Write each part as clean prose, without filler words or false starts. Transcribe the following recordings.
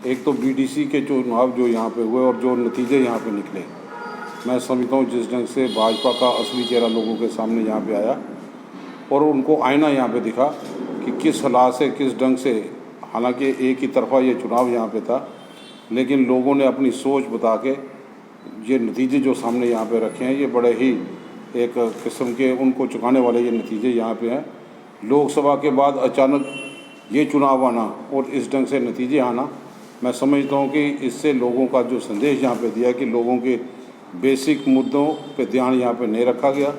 एक तो बीडीसी के चुनाव जो यहाँ पे हुए और जो नतीजे यहाँ पे निकले, मैं समझता हूँ जिस ढंग से भाजपा का असली चेहरा लोगों के सामने यहाँ पे आया और उनको आईना यहाँ पे दिखा कि किस हालात से, किस ढंग से, हालांकि एक ही तरफा ये चुनाव यहाँ पे था, लेकिन लोगों ने अपनी सोच बता के ये नतीजे जो सामने यहाँ पे रखे हैं, ये बड़े ही एक किस्म के उनको चुकाने वाले ये नतीजे यहाँ पे हैं। लोकसभा के बाद अचानक ये चुनाव आना और इस ढंग से नतीजे आना, मैं समझता हूँ कि इससे लोगों का जो संदेश यहाँ पे दिया कि लोगों के बेसिक मुद्दों पे ध्यान यहाँ पे नहीं रखा गया,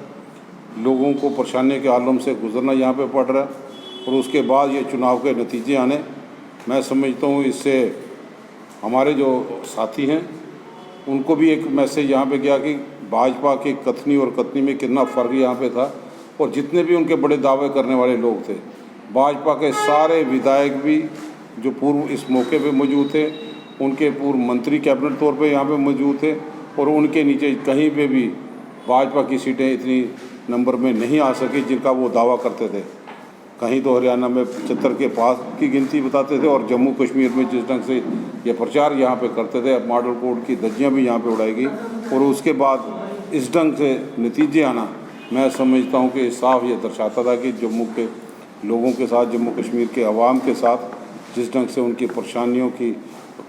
लोगों को परेशानी के आलम से गुजरना यहाँ पे पड़ रहा है और उसके बाद ये चुनाव के नतीजे आने, मैं समझता हूँ इससे हमारे जो साथी हैं उनको भी एक मैसेज यहाँ पे गया कि भाजपा की कथनी और कथनी में कितना फ़र्क यहाँ पे था। और जितने भी उनके बड़े दावे करने वाले लोग थे, भाजपा के सारे विधायक भी जो पूर्व इस मौके पे मौजूद थे, उनके पूर्व मंत्री कैबिनेट तौर पे यहाँ पे मौजूद थे और उनके नीचे कहीं पे भी भाजपा की सीटें इतनी नंबर में नहीं आ सकी जिनका वो दावा करते थे। कहीं तो हरियाणा में 75 के पास की गिनती बताते थे और जम्मू कश्मीर में जिस ढंग से ये प्रचार यहाँ पे करते थे, मॉडल कोड की धज्जियाँ भी यहाँ पे उड़ाई गई और उसके बाद इस ढंग से नतीजे आना, मैं समझता हूँ कि साफ ये दर्शाता था कि जम्मू के लोगों के साथ, जम्मू कश्मीर के अवाम के साथ जिस ढंग से उनकी परेशानियों की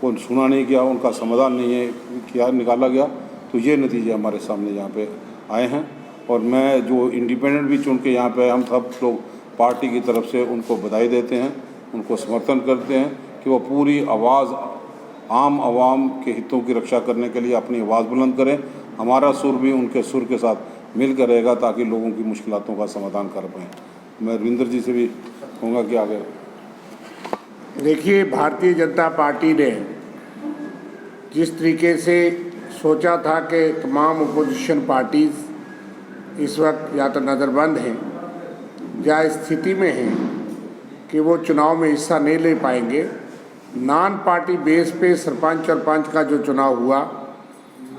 को सुना नहीं गया, उनका समाधान नहीं है किया निकाला गया, तो ये नतीजे हमारे सामने यहाँ पे आए हैं। और मैं जो इंडिपेंडेंट भी चुन के यहाँ पे, हम सब लोग पार्टी की तरफ से उनको बधाई देते हैं, उनको समर्थन करते हैं कि वो पूरी आवाज़ आम आवाम के हितों की रक्षा करने के लिए अपनी आवाज़ बुलंद करें। हमारा सुर भी उनके सुर के साथ मिलकर रहेगा ताकि लोगों की मुश्किलों का समाधान कर पाएँ। मैं रविंद्र जी से भी कहूँगा कि आगे देखिए, भारतीय जनता पार्टी ने जिस तरीके से सोचा था कि तमाम अपोजिशन पार्टीज़ इस वक्त या तो नज़रबंद हैं या स्थिति में हैं कि वो चुनाव में हिस्सा नहीं ले पाएंगे, नॉन पार्टी बेस पे सरपंच और पंच का जो चुनाव हुआ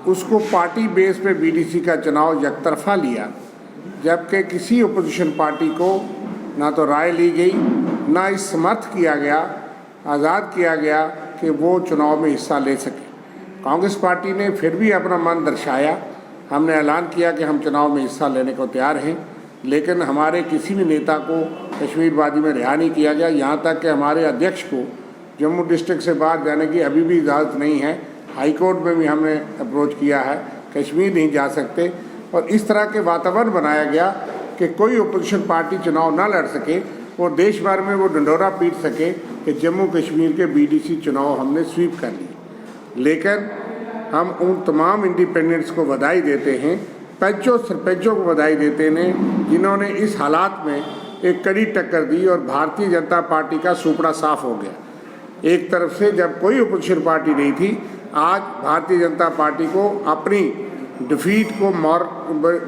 उसको पार्टी बेस पे बीडीसी का चुनाव एकतरफा लिया, जबकि किसी अपोजिशन पार्टी को ना तो राय ली गई, ना इस समर्थ किया गया, आज़ाद किया गया कि वो चुनाव में हिस्सा ले सके। कांग्रेस पार्टी ने फिर भी अपना मन दर्शाया, हमने ऐलान किया कि हम चुनाव में हिस्सा लेने को तैयार हैं, लेकिन हमारे किसी भी नेता को कश्मीर वादी में रिहा नहीं किया गया। यहाँ तक कि हमारे अध्यक्ष को जम्मू डिस्ट्रिक्ट से बाहर जाने की अभी भी इजाज़त नहीं है। हाई कोर्ट में भी हमने अप्रोच किया है, कश्मीर नहीं जा सकते। और इस तरह के वातावरण बनाया गया कि कोई अपोजिशन पार्टी चुनाव ना लड़ सके और देश भर में वो डंडोरा पीट सके कि जम्मू कश्मीर के बीडीसी चुनाव हमने स्वीप कर लिए। लेकिन हम उन तमाम इंडिपेंडेंट्स को बधाई देते हैं, पंचों सरपंचों को बधाई देते हैं जिन्होंने इस हालात में एक कड़ी टक्कर दी और भारतीय जनता पार्टी का सुपड़ा साफ हो गया। एक तरफ से जब कोई अपोजिशन पार्टी नहीं थी, आज भारतीय जनता पार्टी को अपनी डिफीट को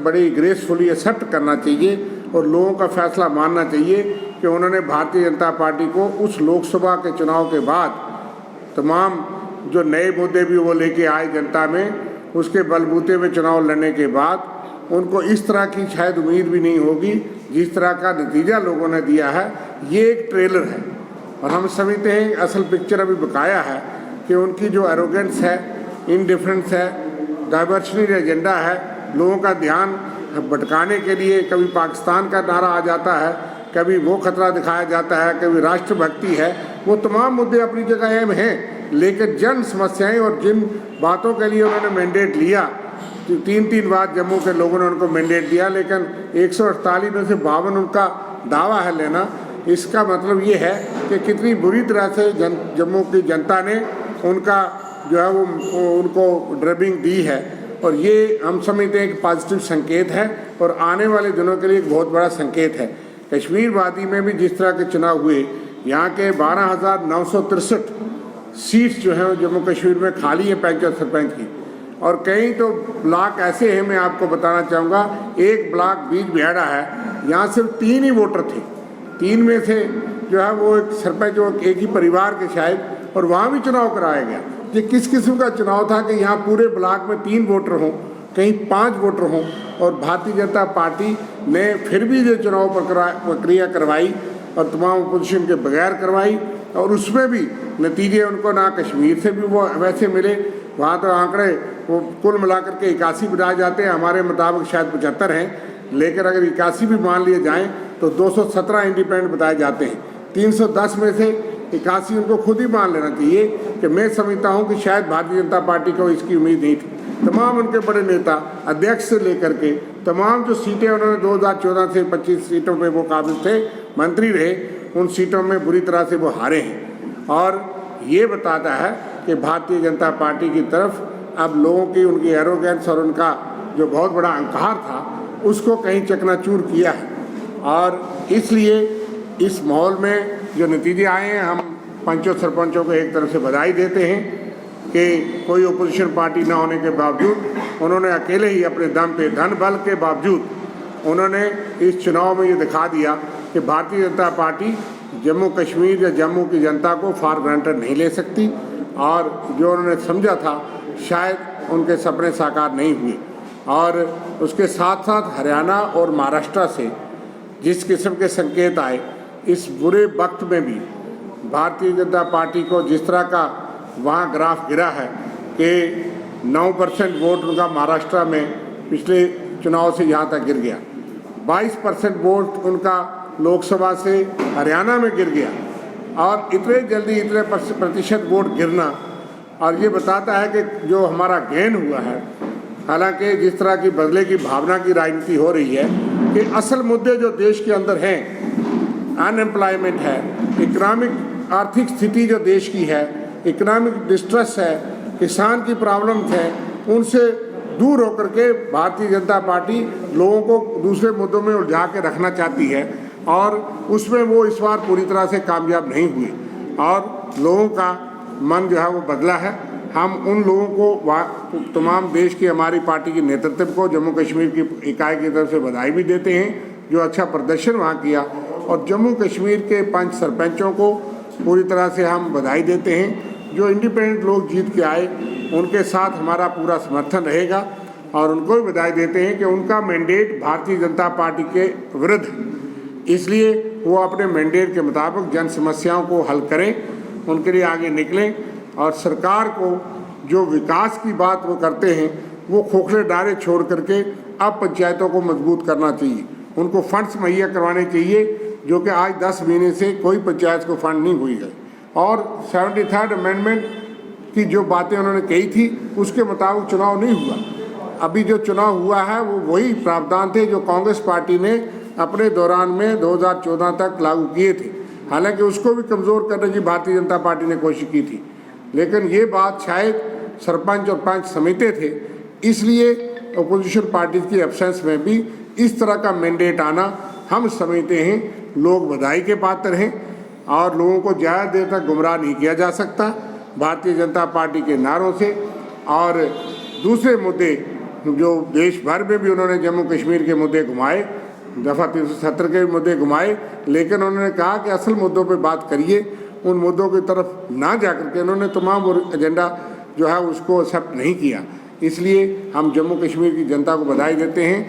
बड़ी ग्रेसफुली एक्सेप्ट करना चाहिए और लोगों का फैसला मानना चाहिए कि उन्होंने भारतीय जनता पार्टी को उस लोकसभा के चुनाव के बाद तमाम जो नए मुद्दे भी वो लेके आए जनता में, उसके बलबूते में चुनाव लड़ने के बाद उनको इस तरह की शायद उम्मीद भी नहीं होगी जिस तरह का नतीजा लोगों ने दिया है। ये एक ट्रेलर है और हम समझते हैं असल पिक्चर अभी बकाया है कि उनकी जो एरोगेंस है, इनडिफरेंस है, डाइवर्शनरी एजेंडा है, लोगों का ध्यान भटकाने के लिए कभी पाकिस्तान का नारा आ जाता है, कभी वो खतरा दिखाया जाता है, कभी राष्ट्रभक्ति है। वो तमाम मुद्दे अपनी जगह अहम हैं, लेकिन जन समस्याएं और जिन बातों के लिए उन्होंने मैंडेट लिया, 3 बार जम्मू के लोगों ने उनको मैंडेट दिया, लेकिन 148 में से 52 उनका दावा है लेना। इसका मतलब ये है कि कितनी बुरी तरह से जम्मू की जनता ने उनका जो है वो उनको ड्रबिंग दी है और ये हम समझते हैं एक पॉजिटिव संकेत है और आने वाले दिनों के लिए एक बहुत बड़ा संकेत है। कश्मीर वादी में भी जिस तरह के चुनाव हुए, यहाँ के 12,963 सीट्स जो हैं जम्मू कश्मीर में खाली है पंच और सरपंच की, और कई तो ब्लॉक ऐसे हैं, मैं आपको बताना चाहूँगा, एक ब्लॉक बीज बिहाड़ा है, यहाँ सिर्फ 3 ही वोटर थे, 3 में से जो है वो एक सरपंच और एक ही परिवार के शायद, और वहाँ भी चुनाव कराया गया। ये किस किस्म का चुनाव था कि यहाँ पूरे ब्लॉक में 3 वोटर हों, कहीं 5 वोटर हों, और भारतीय जनता पार्टी ने फिर भी ये चुनाव प्रक्रिया करवाई और तमाम अपोजिशन के बगैर करवाई और उसमें भी नतीजे उनको ना कश्मीर से भी वो वैसे मिले, वहाँ तो आंकड़े वो कुल मिलाकर के 81 बनाए जाते हैं, हमारे मुताबिक शायद 75 हैं, लेकिन अगर 81 भी मान लिए जाएं तो 217 इंडिपेंडेंट बताए जाते हैं। 310 में से 81 उनको खुद ही मान लेना चाहिए कि मैं समझता हूँ कि शायद भारतीय जनता पार्टी को इसकी उम्मीद नहीं थी। तमाम उनके बड़े नेता अध्यक्ष से लेकर के तमाम जो सीटें उन्होंने 2014 से 25 सीटों पे वो काबिल थे, मंत्री रहे, उन सीटों में बुरी तरह से वो हारे हैं। और ये बताता है कि भारतीय जनता पार्टी की तरफ अब लोगों की उनकी एरोगेंस और उनका जो बहुत बड़ा अहंकार था उसको कहीं चकनाचूर किया है। और इसलिए इस माहौल में जो नतीजे आए हैं, हम पंचों सरपंचों को एक तरफ से बधाई देते हैं कि कोई ओपोजिशन पार्टी ना होने के बावजूद उन्होंने अकेले ही अपने दम पे, धन बल के बावजूद उन्होंने इस चुनाव में ये दिखा दिया कि भारतीय जनता पार्टी जम्मू कश्मीर या जम्मू की जनता को फॉर ग्रांटेड नहीं ले सकती, और जो उन्होंने समझा था शायद उनके सपने साकार नहीं हुए। और उसके साथ साथ हरियाणा और महाराष्ट्र से जिस किस्म के संकेत आए, इस बुरे वक्त में भी भारतीय जनता पार्टी को जिस तरह का वहाँ ग्राफ गिरा है कि 9% वोट उनका महाराष्ट्र में पिछले चुनाव से यहाँ तक गिर गया, 22% वोट उनका लोकसभा से हरियाणा में गिर गया, और इतने जल्दी इतने प्रतिशत वोट गिरना, और ये बताता है कि जो हमारा गेन हुआ है, हालांकि जिस तरह की बदले की भावना की राजनीति हो रही है कि असल मुद्दे जो देश के अंदर हैं, अनएम्प्लॉयमेंट है, इकोनॉमिक आर्थिक स्थिति जो देश की है, इकोनॉमिक डिस्ट्रेस है, किसान की प्रॉब्लम्स है, उनसे दूर होकर के भारतीय जनता पार्टी लोगों को दूसरे मुद्दों में उलझा के रखना चाहती है, और उसमें वो इस बार पूरी तरह से कामयाब नहीं हुई, और लोगों का मन जो है वो बदला है। हम उन लोगों को तमाम देश की हमारी पार्टी के नेतृत्व को जम्मू कश्मीर की इकाई की तरफ से बधाई भी देते हैं जो अच्छा प्रदर्शन वहाँ किया, और जम्मू कश्मीर के 5 सरपंचों को पूरी तरह से हम बधाई देते हैं। जो इंडिपेंडेंट लोग जीत के आए उनके साथ हमारा पूरा समर्थन रहेगा, और उनको भी बधाई देते हैं कि उनका मैंडेट भारतीय जनता पार्टी के विरुद्ध, इसलिए वो अपने मैंडेट के मुताबिक जन समस्याओं को हल करें, उनके लिए आगे निकलें, और सरकार को जो विकास की बात वो करते हैं वो खोखले डारे छोड़ करके अब पंचायतों को मजबूत करना चाहिए, उनको फंड्स मुहैया करवाने चाहिए, जो कि आज 10 महीने से कोई पंचायत को फंड नहीं हुई है। और 73rd अमेंडमेंट की जो बातें उन्होंने कही थी उसके मुताबिक चुनाव नहीं हुआ। अभी जो चुनाव हुआ है वो वही प्रावधान थे जो कांग्रेस पार्टी ने अपने दौरान में 2014 तक लागू किए थे, हालांकि उसको भी कमज़ोर करने की भारतीय जनता पार्टी ने कोशिश की थी, लेकिन ये बात शायद सरपंच और पंच समझते थे, इसलिए अपोजिशन पार्टी की एब्सेंस में भी इस तरह का मैंडेट आना हम समझते हैं लोग बधाई के पात्र हैं, और लोगों को ज़्यादा देर तक गुमराह नहीं किया जा सकता भारतीय जनता पार्टी के नारों से। और दूसरे मुद्दे जो देश भर में भी उन्होंने जम्मू कश्मीर के मुद्दे घुमाए, दफ़ा 370 के मुद्दे घुमाए, लेकिन उन्होंने कहा कि असल मुद्दों पे बात करिए, उन मुद्दों की तरफ ना जा कर के उन्होंने तमाम एजेंडा जो है उसको एक्सेप्ट नहीं किया। इसलिए हम जम्मू कश्मीर की जनता को बधाई देते हैं।